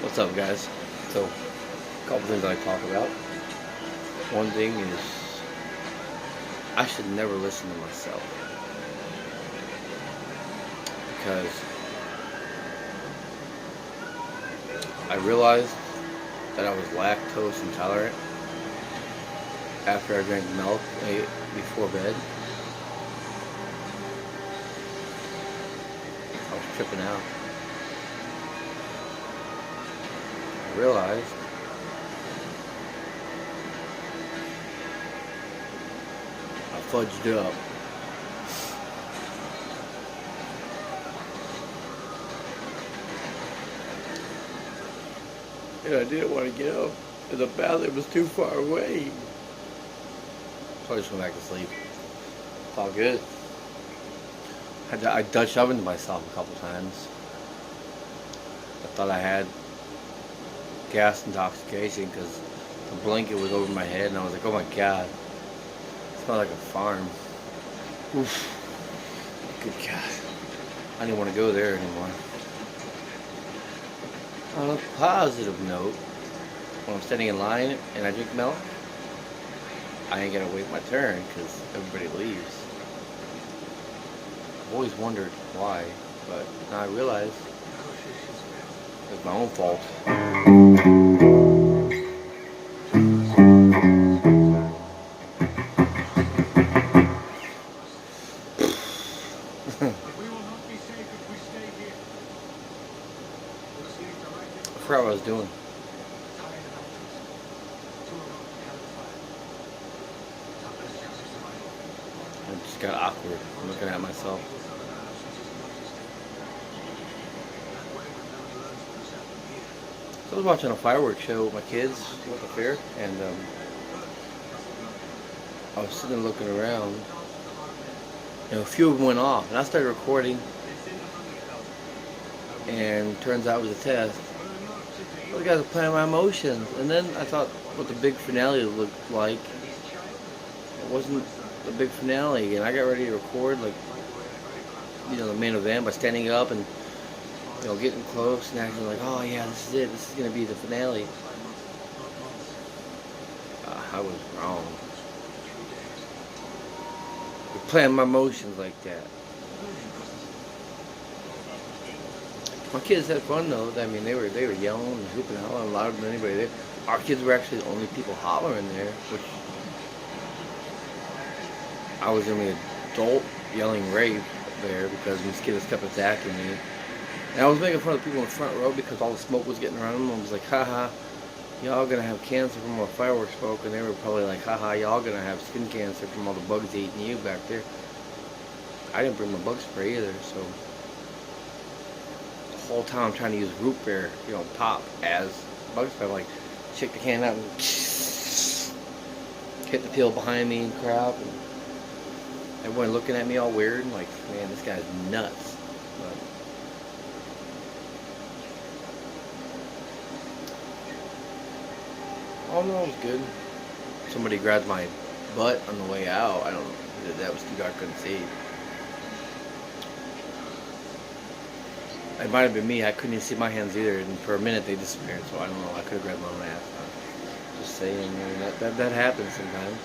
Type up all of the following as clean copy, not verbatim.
What's up, guys? So, a couple things I talk about. One thing is, I should never listen to myself because I realized that I was lactose intolerant after I drank milk before bed. I was tripping out. I realized I fudged up. And I didn't want to get up. And the bathroom was too far away. So I just went back to sleep. It's all good. I Dutch ovened myself a couple times. I thought I had gas intoxication because the blanket was over my head and I was like, oh my god. It smelled like a farm. Oof. Good god. I didn't want to go there anymore. On a positive note, when I'm standing in line and I drink milk, I ain't gonna wait my turn because everybody leaves. I've always wondered why, but now I realize it's my own fault. I forgot what I was doing. I just got awkward looking at myself. So I was watching a fireworks show with my kids at the fair, and I was sitting there looking around, and a few of them went off, and I started recording, and turns out it was a test. Those guys are playing my emotions, and then I thought what the big finale looked like. It wasn't the big finale, and I got ready to record, like, the main event by standing up and, getting close and acting like, oh yeah, this is it, this is going to be the finale. I was wrong. You're playing my emotions like that. My kids had fun though. I mean, they were yelling and hooping and hollering louder than anybody. Our kids were actually the only people hollering there, which I was the only adult yelling rape there because mosquitoes kept attacking me. And I was making fun of the people in the front row because all the smoke was getting around them. I was like, haha, y'all gonna have cancer from all the fireworks smoke. And they were probably like, haha, y'all gonna have skin cancer from all the bugs eating you back there. I didn't bring my bug spray either, so the whole time I'm trying to use root beer, pop as bug spray. I'm like, shake the can out and hit the peel behind me and crap. And everyone looking at me all weird and like, man, this guy's nuts. But all in all, it was good. Somebody grabbed my butt on the way out. I don't know. That was too dark, I couldn't see. It might have been me. I couldn't even see my hands either. And for a minute, they disappeared. So I don't know. I could have grabbed my own ass. Just saying, that happens sometimes.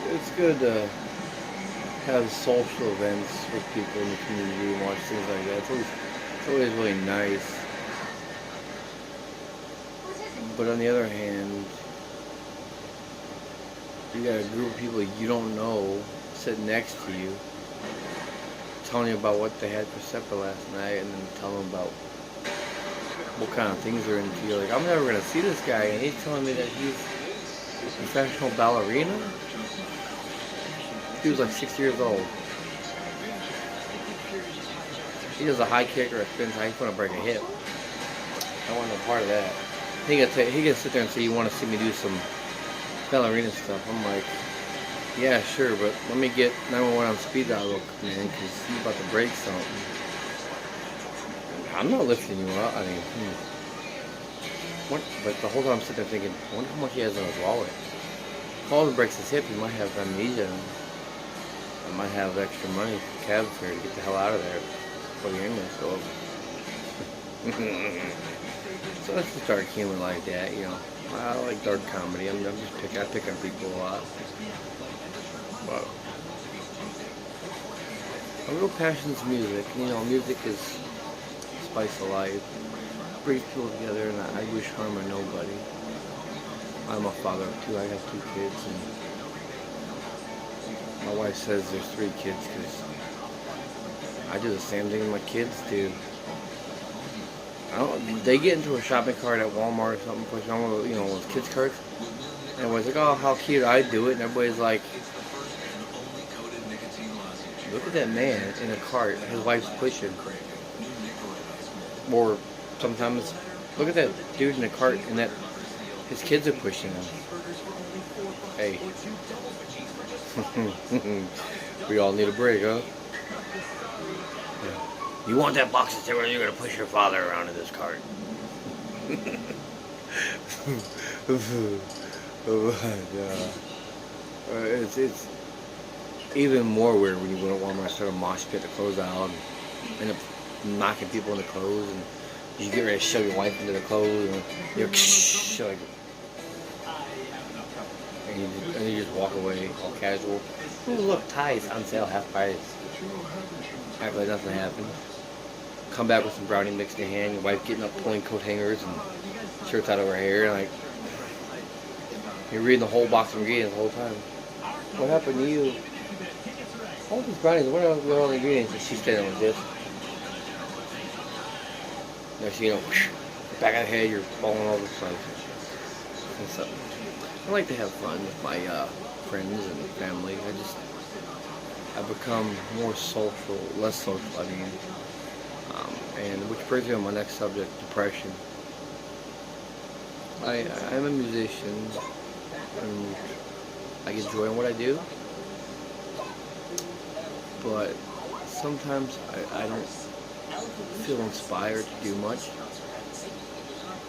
It's good to have social events with people in the community and watch things like that. It's always really nice. But on the other hand, you got a group of people you don't know sitting next to you, telling you about what they had for supper last night, and then telling them about what kind of things they're into. You're like, I'm never gonna see this guy, and he's telling me that he's a professional ballerina. He was like 6 years old. He does a high kick or a spin high. He's gonna break a hip. I want no part of that. He can sit there and say, you want to see me do some ballerina stuff. I'm like, yeah, sure, but let me get 911 on speed dial real quick, man, because you're about to break something. I'm not lifting you up. I mean, But the whole time I'm sitting there thinking, I wonder how much he has in his wallet. If Alden breaks his hip, he might have amnesia. I might have extra money for cab fare to get the hell out of there before the ambulance goes. So that's just dark humor like that, you know. I like dark comedy. I pick on people a lot. But my real passion is music. You know, music is spice of life. Brings people together, and I wish harm on nobody. I'm a father of two. I got 2 kids, and my wife says there's 3 kids because I do the same thing my kids do. They get into a shopping cart at Walmart or something, pushing on one of those kids carts. And everybody's like, oh, how cute, I do it. And everybody's like, look at that man in a cart his wife's pushing. Or sometimes, look at that dude in a cart and that his kids are pushing him. Hey. We all need a break, huh? You want that box of cereal, you're going to push your father around in this cart. It's even more weird when you go to Walmart and start a mosh pit to close out and end up knocking people in the clothes, and you get ready to shove your wife into the clothes, and you're like, and you just walk away all casual. Ooh, look, ties on sale, half price. Act like nothing happened. Come back with some brownie mix in your hand, your wife getting up pulling coat hangers and shirts out of her hair, like you're reading the whole box of ingredients the whole time. What happened to you? All these brownies, what are all the ingredients? And she's standing like this. Next thing you know, back of the head, you're falling all over the place. And so, I like to have fun with my friends and family. I've become more social, less social, I mean. And which brings me to my next subject, depression. I'm a musician, and I enjoy what I do, but sometimes I don't feel inspired to do much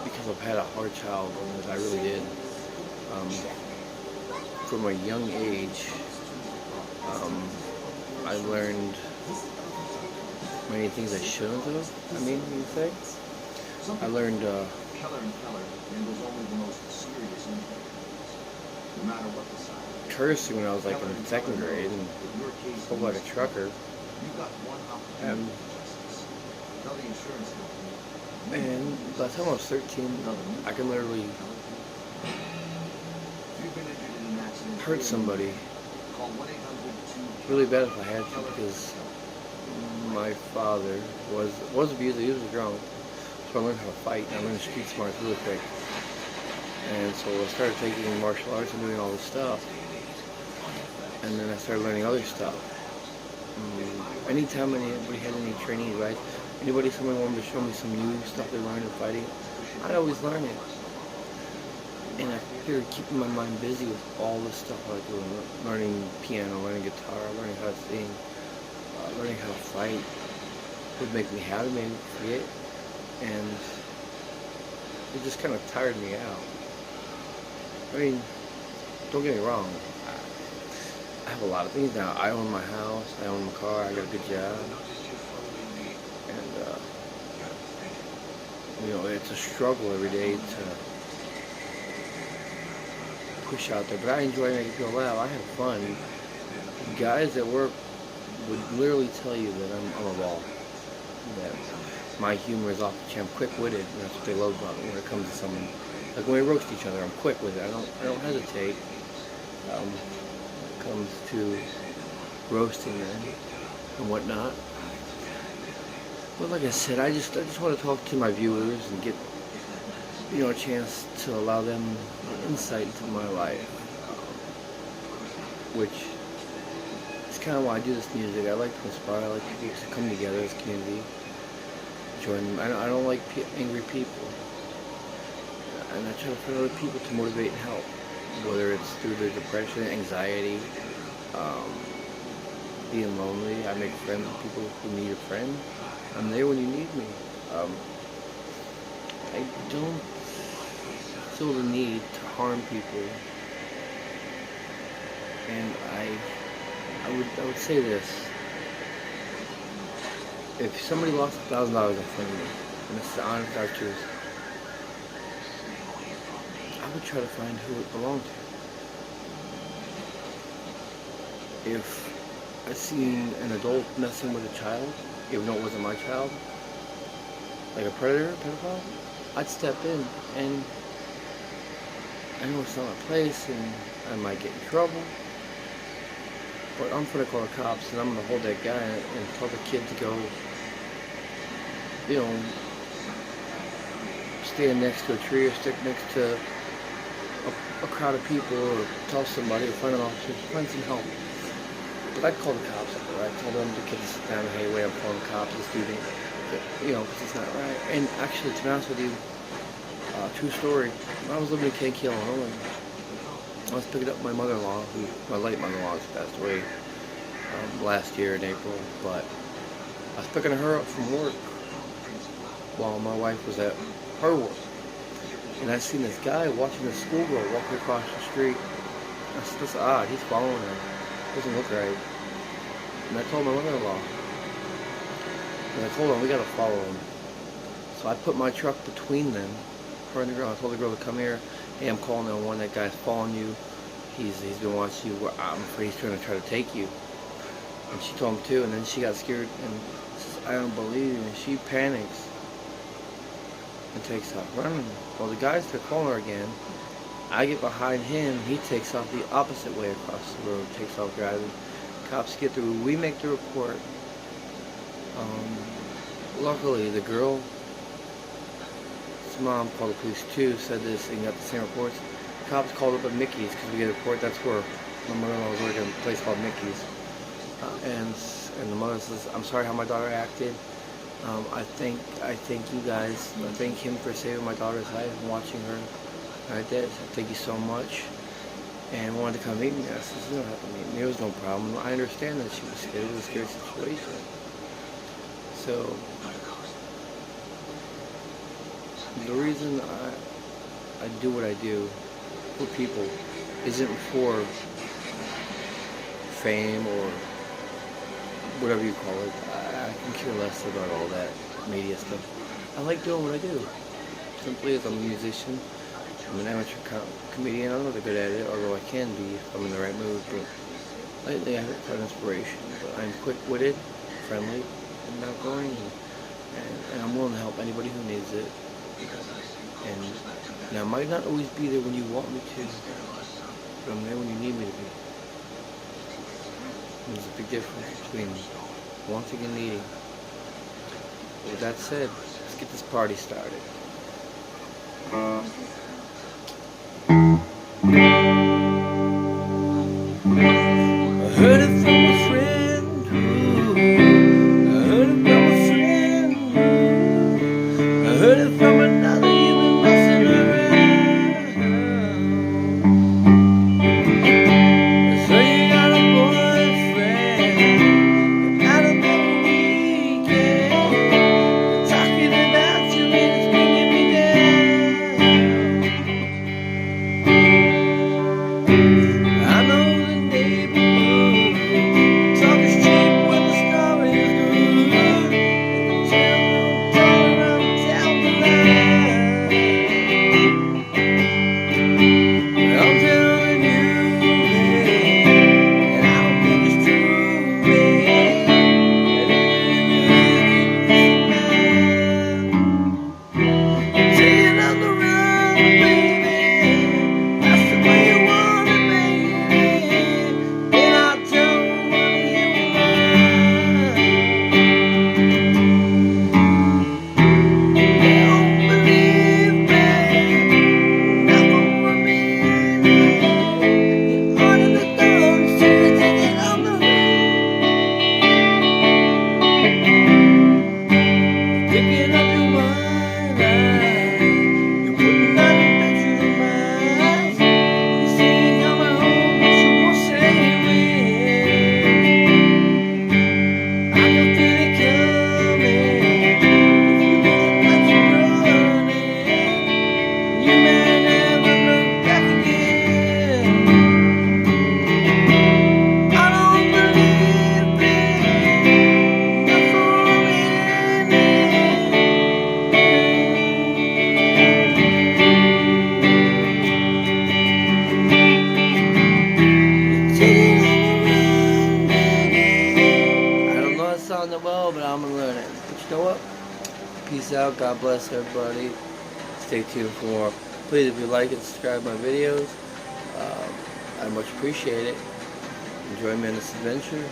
because I've had a hard childhood. I really did. From a young age, I learned many things I shouldn't have, I mean, you say? I learned cursing when I was like in 2nd grade and spoke like a trucker. And by the time I was 13, I could literally hurt somebody really bad if I had to, because my father was abusive. He was drunk, so I learned how to fight. I learned street smarts really quick, and so I started taking martial arts and doing all this stuff, and then I started learning other stuff. Anytime anybody had any training advice, someone wanted to show me some new stuff they learned in fighting, I'd always learn it. And I figured keeping my mind busy with all this stuff I was doing, learning piano, learning guitar, learning how to sing, learning how to fight, would make me happy, maybe forget, and it just kind of tired me out. I mean, don't get me wrong, I have a lot of things now. I own my house, I own my car, I got a good job, and it's a struggle every day to push out there, but I enjoy making people laugh. I have fun. Guys at work would literally tell you that I'm a ball, that my humor is off the chain. I'm quick-witted, and that's what they love about me when it comes to someone. Like when we roast each other, I'm quick with it. I don't hesitate when it comes to roasting them and whatnot. But like I said, I just want to talk to my viewers and get a chance to allow them insight into my life, which is kind of why I do this music. I like to inspire. I like people to come together as a community, join them. I don't like angry people, and I try to find other people to motivate and help, whether it's through their depression, anxiety, being lonely. I make friends with people who need a friend. I'm there when you need me. I don't still the need to harm people. And I would say this: if somebody lost $1,000 in front of me, and this is the honest God truth, I would try to find who it belonged to. If I seen an adult messing with a child, even though it wasn't my child, like a predator, pedophile, I'd step in, and I know it's not my place, and I might get in trouble, but I'm gonna call the cops, and I'm gonna hold that guy and tell the kid to go, stand next to a tree or stick next to a crowd of people, or tell somebody, or find an officer, find some help. But I'd call the cops up there. I'd tell them the kid to sit down and, hey, wait, I'm calling the cops, this dude ain't, because it's not right. And actually, to be honest with you, true story, when I was living in Kankakee, Illinois, I was picking up my mother-in-law, my late mother-in-law has passed away last year in April, but I was picking her up from work while my wife was at her work. And I seen this guy watching this schoolgirl walking across the street. I said, that's odd, he's following her. Doesn't look right. And I told my mother-in-law. And I told her, we gotta follow him. So I put my truck between them, her and the girl. I told the girl to come here. Hey, I'm calling 911, that guy's following you. He's been watching you. I'm afraid he's trying to take you. And she told him too, and then she got scared and says, I don't believe you. And she panics and takes off running. Well, the guys, they're calling her again. I get behind him, he takes off the opposite way across the road, takes off driving. Cops get through, we make the report. Luckily, the girl's mom called the police too, said this, and got the same reports. The cops called up at Mickey's, because we get a report, that's where my mother-in-law was working at a place called Mickey's. And the mother says, I'm sorry how my daughter acted. I thank you guys, I thank him for saving my daughter's life and watching her. I did. Thank you so much. And wanted to come meet me. I said, you don't have to meet me. There was no problem. I understand that she was scared. It was a scary situation. So, the reason I do what I do for people isn't for fame or whatever you call it. I can care less about all that media stuff. I like doing what I do. Simply as I'm a musician. I'm an amateur comedian. I'm not good at it, although I can be if I'm in the right mood. But lately I haven't found inspiration. But I'm quick-witted, friendly, and outgoing, and I'm willing to help anybody who needs it. And I might not always be there when you want me to, but I'm there when you need me to be. There's a big difference between wanting and needing. But with that said, let's get this party started. I heard it from a friend. I heard it from a friend. I heard it from another. You've been messing around. So you got a boyfriend out of the weekend, talking about you and it's bringing me down. go up. Peace out. God bless everybody. Stay tuned for more. Please, if you like and subscribe my videos, I much appreciate it. Enjoy me on this adventure.